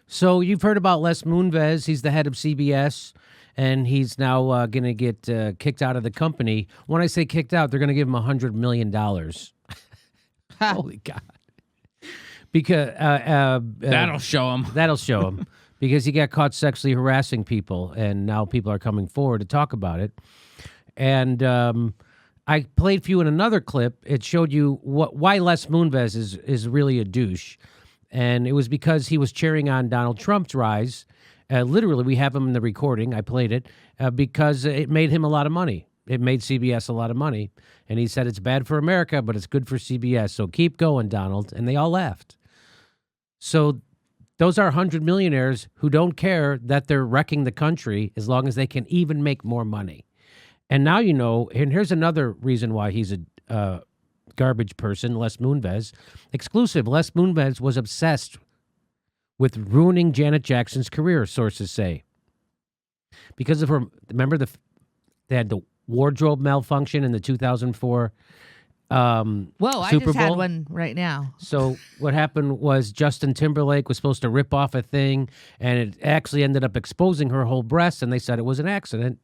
So you've heard about Les Moonves. He's the head of CBS, and he's now going to get kicked out of the company. When I say kicked out, they're going to give him $100 million. Holy God. Because That'll show him. That'll show him. Because he got caught sexually harassing people, and now people are coming forward to talk about it. And I played for you in another clip. It showed you why Les Moonves is really a douche. And it was because he was cheering on Donald Trump's rise. Literally, we have him in the recording. I played it because it made him a lot of money. It made CBS a lot of money. And he said, it's bad for America, but it's good for CBS. So keep going, Donald. And they all laughed. So those are 100 millionaires who don't care that they're wrecking the country as long as they can even make more money. And now you know, and here's another reason why he's a garbage person, Les Moonves. Exclusive, Les Moonves was obsessed with ruining Janet Jackson's career, sources say. Because of her, remember they had the wardrobe malfunction in the 2004 Whoa, I Super just Bowl? had one right now. So what happened was Justin Timberlake was supposed to rip off a thing, and it actually ended up exposing her whole breast, and they said it was an accident.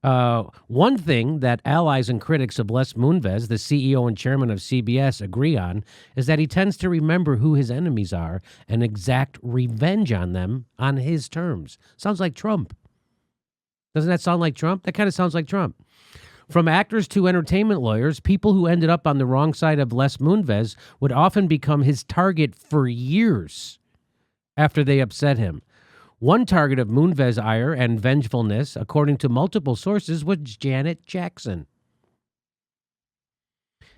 One thing that allies and critics of Les Moonves, the CEO and chairman of CBS, agree on is that he tends to remember who his enemies are and exact revenge on them on his terms. Sounds like Trump. Doesn't that sound like Trump? That kind of sounds like Trump. From actors to entertainment lawyers, people who ended up on the wrong side of Les Moonves would often become his target for years after they upset him. One target of Moonves' ire and vengefulness, according to multiple sources, was Janet Jackson.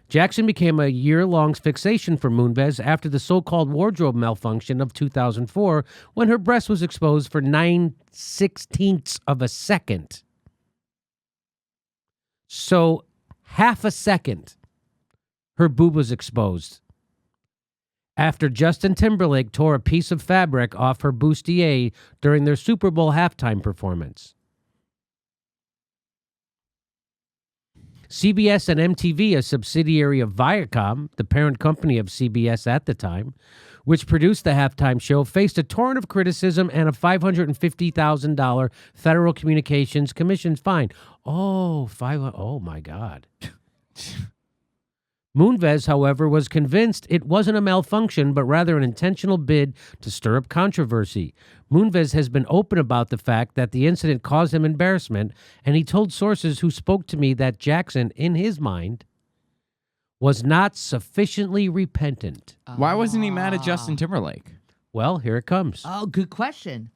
Jackson became a year-long fixation for Moonves after the so-called wardrobe malfunction of 2004, when her breast was exposed for 9/16 of a second. So, half a second, her boob was exposed. After Justin Timberlake tore a piece of fabric off her bustier during their Super Bowl halftime performance. CBS and MTV, a subsidiary of Viacom, the parent company of CBS at the time, which produced the halftime show, faced a torrent of criticism and a $550,000 Federal Communications Commission fine. Oh my God. Moonves, however, was convinced it wasn't a malfunction, but rather an intentional bid to stir up controversy. Moonves has been open about the fact that the incident caused him embarrassment, and he told sources who spoke to me that Jackson, in his mind, was not sufficiently repentant. Why wasn't he mad at Justin Timberlake? Well, here it comes. Oh, good question.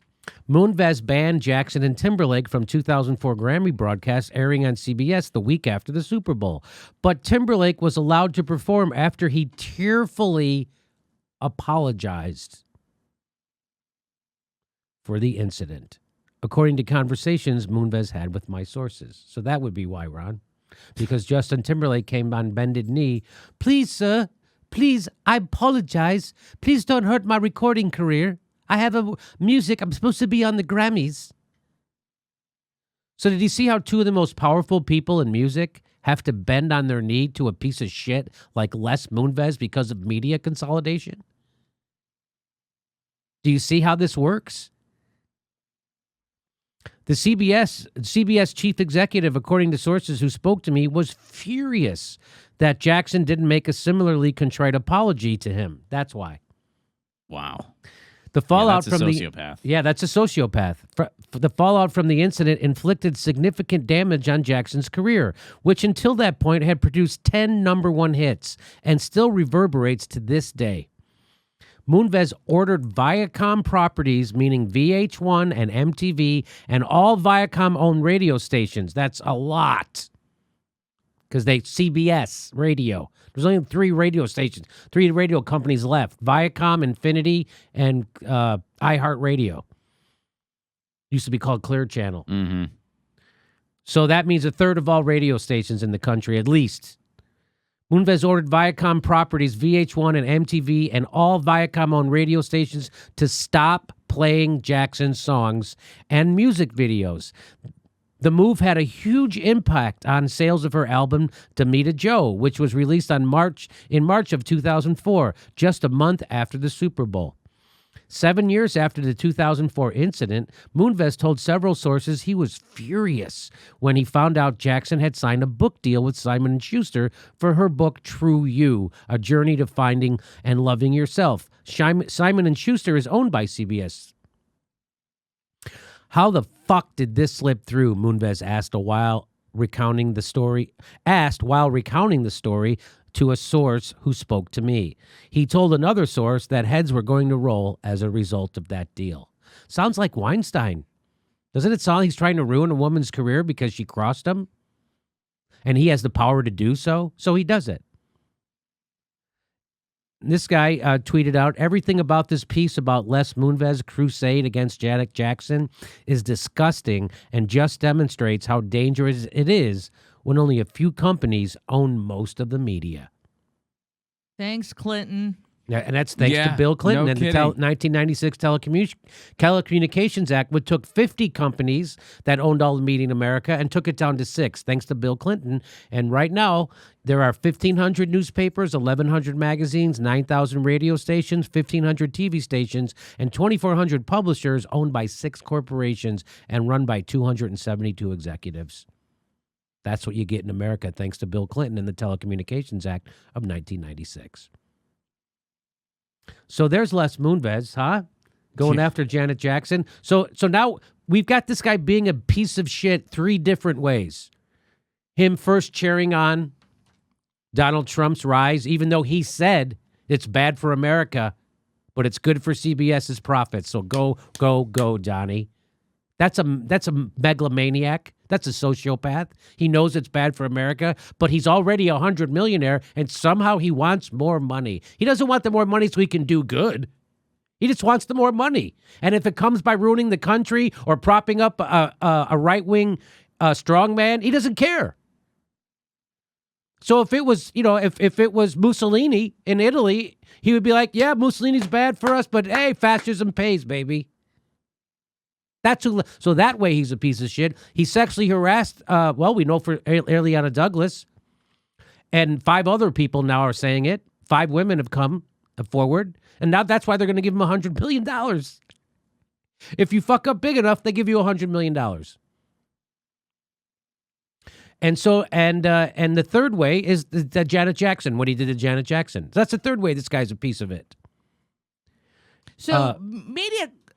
Moonves banned Jackson and Timberlake from 2004 Grammy broadcasts airing on CBS the week after the Super Bowl. But Timberlake was allowed to perform after he tearfully apologized for the incident, according to conversations Moonves had with my sources. So that would be why, Ron. Because Justin Timberlake came on bended knee. Please, sir, please, I apologize. Please don't hurt my recording career. I have a music. I'm supposed to be on the Grammys. So did you see how two of the most powerful people in music have to bend on their knee to a piece of shit like Les Moonves because of media consolidation? Do you see how this works? The CBS chief executive, according to sources who spoke to me, was furious that Jackson didn't make a similarly contrite apology to him. That's why. Wow. The fallout that's a from sociopath. that's a sociopath. The fallout from the incident inflicted significant damage on Jackson's career, which until that point had produced 10 number one hits and still reverberates to this day. Moonves ordered Viacom properties, meaning VH1 and MTV, and all Viacom-owned radio stations. That's a lot. Because CBS radio. There's only 3 radio stations, 3 radio companies left. Viacom, Infinity, and iHeartRadio. Used to be called Clear Channel. Mm-hmm. So that means a third of all radio stations in the country, at least. Moonves ordered Viacom properties, VH1 and MTV, and all Viacom-owned radio stations to stop playing Jackson's songs and music videos. The move had a huge impact on sales of her album, Damita Joe, which was released in March of 2004, just a month after the Super Bowl. 7 years after the 2004 incident, Moonves told several sources he was furious when he found out Jackson had signed a book deal with Simon & Schuster for her book True You, A Journey to Finding and Loving Yourself. Simon & Schuster is owned by CBS. How the fuck did this slip through? Moonves asked while recounting the story to a source who spoke to me. He told another source that heads were going to roll as a result of that deal. Sounds like Weinstein. Doesn't it sound like he's trying to ruin a woman's career because she crossed him? And he has the power to do so, so he does it. This guy tweeted out, everything about this piece about Les Moonves' crusade against Janet Jackson is disgusting and just demonstrates how dangerous it is when only a few companies own most of the media. Thanks, Clinton. Yeah, and that's thanks to Bill Clinton and the 1996 Telecommunications Act, which took 50 companies that owned all the media in America and took it down to 6, thanks to Bill Clinton. And right now, there are 1,500 newspapers, 1,100 magazines, 9,000 radio stations, 1,500 TV stations, and 2,400 publishers owned by 6 corporations and run by 272 executives. That's what you get in America, thanks to Bill Clinton and the Telecommunications Act of 1996. So there's Les Moonves, huh? Going after Janet Jackson. So now we've got this guy being a piece of shit 3 different ways. Him first cheering on Donald Trump's rise, even though he said it's bad for America, but it's good for CBS's profits. So go, Donnie. That's a megalomaniac. That's a sociopath. He knows it's bad for America, but he's already a 100 millionaire, and somehow he wants more money. He doesn't want the more money so he can do good. He just wants the more money. And if it comes by ruining the country or propping up a right-wing strongman, he doesn't care. So if it was, if it was Mussolini in Italy, he would be like, yeah, Mussolini's bad for us, but hey, fascism pays, baby. So that way he's a piece of shit. He sexually harassed, we know for Ariana Douglas, and 5 other people now are saying it. 5 women have come forward, and now that's why they're going to give him $100 million. If you fuck up big enough, they give you $100 million. And so, and the third way is the Janet Jackson, what he did to Janet Jackson. That's the third way this guy's a piece of it. So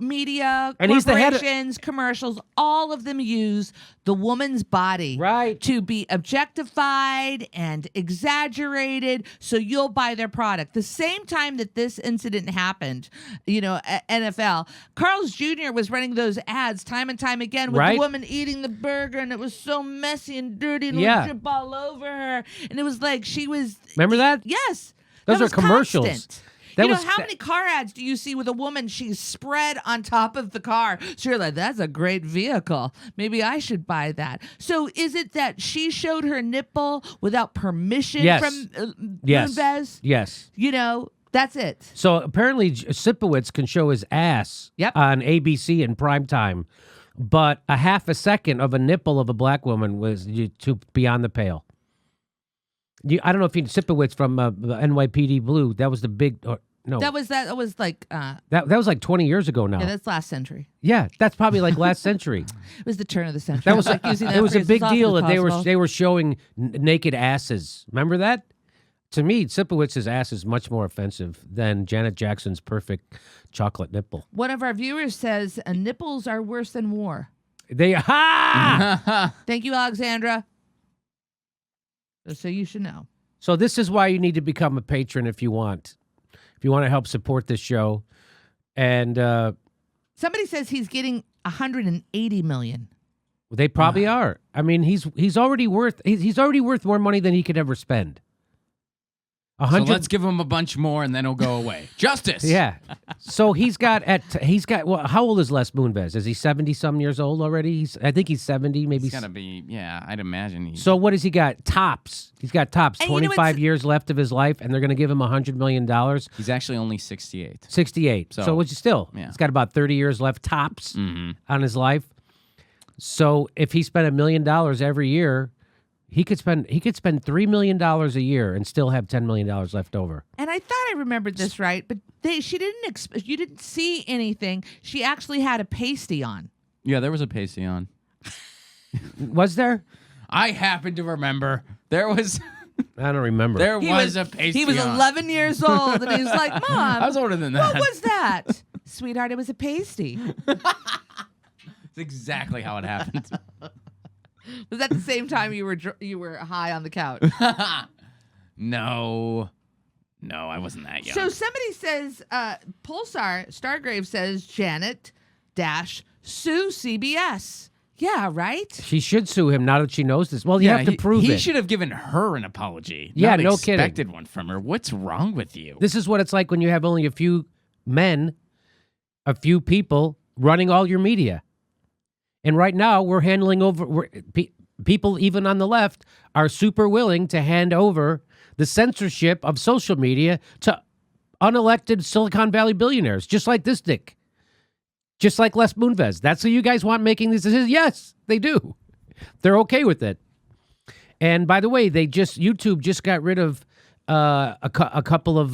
media, and he's the head of, corporations, commercials, all of them use the woman's body to be objectified and exaggerated so you'll buy their product. The same time that this incident happened, NFL, Carl's Jr. was running those ads time and time again with the woman eating the burger, and it was so messy and dirty and would drip all over her. And it was like she was... Remember that? Yes. Those are commercials. Constant. How many car ads do you see with a woman, she's spread on top of the car? So you're like, that's a great vehicle. Maybe I should buy that. So is it that she showed her nipple without permission from Moonves? Yes. That's it. So apparently Sipowicz can show his ass on ABC in prime time, but a half a second of a nipple of a black woman was too beyond the pale. I don't know if Sipowicz from the NYPD Blue. That was the big... No, that was like that was like 20 years ago now. Yeah, that's last century. Yeah, that's probably like last century. It was the turn of the century. That was like it was a big deal that they were showing naked asses. Remember that? To me, Sipowicz's ass is much more offensive than Janet Jackson's perfect chocolate nipple. One of our viewers says nipples are worse than war. They Thank you, Alexandra. So you should know. So this is why you need to become a patron if you want. If you want to help support this show. And somebody says he's getting $180 million. They probably are. I mean, he's already worth more money than he could ever spend. So let's give him a bunch more and then it'll go away. Justice. Yeah. So well, how old is Les Moonves? Is he 70-some years old already? I think he's 70, maybe. He's got to be, I'd imagine he's... So what has he got? Tops. He's got tops. 25 years left of his life, and they're going to give him $100 million. He's actually only 68. 68. So which is still, he's got about 30 years left tops on his life. So if he spent $1 million every year, He could spend $3 million a year and still have $10 million left over. And I thought I remembered this right, but you didn't see anything. She actually had a pasty on. Yeah, there was a pasty on. Was there? I happen to remember there was. I don't remember. There was a pasty. He was on. 11 years old, and he was like, "Mom, I was older than that. what was that, sweetheart? It was a pasty." That's exactly how it happened. Was that the same time you were high on the couch? No, I wasn't that young. So somebody says, Pulsar Stargrave says Janet sue CBS. Yeah, right? She should sue him now that she knows this. Well, you have to prove it. He should have given her an apology. Yeah, not no kidding. Expected one from her. What's wrong with you? This is what it's like when you have only a few men, a few people running all your media. And right now, we're handling over. People, even on the left, are super willing to hand over the censorship of social media to unelected Silicon Valley billionaires, just like this dick. Just like Les Moonves. That's who you guys want making these decisions? Yes, they do. They're okay with it. And by the way, YouTube just got rid of a couple of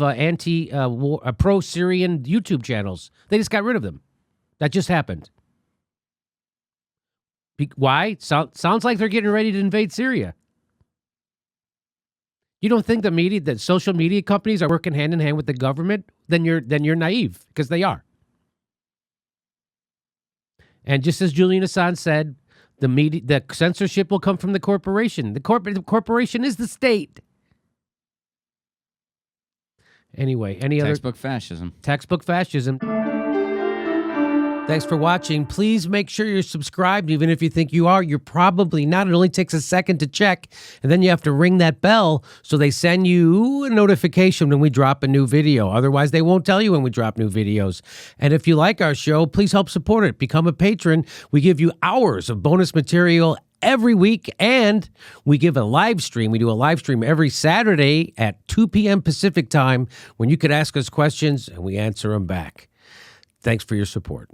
pro-Syrian YouTube channels. They just got rid of them. That just happened. Why? Sounds like they're getting ready to invade Syria. You don't think that social media companies are working hand in hand with the government? Then you're naive, because they are. And just as Julian Assange said, the censorship will come from the corporation. The corporation is the state. Anyway, Textbook fascism. Textbook fascism. Thanks for watching. Please make sure you're subscribed. Even if you think you are, you're probably not. It only takes a second to check, and then you have to ring that bell so they send you a notification when we drop a new video. Otherwise, they won't tell you when we drop new videos. And if you like our show, please help support it. Become a patron. We give you hours of bonus material every week, and we give a live stream. We do a live stream every Saturday at 2 p.m. Pacific time when you could ask us questions, and we answer them back. Thanks for your support.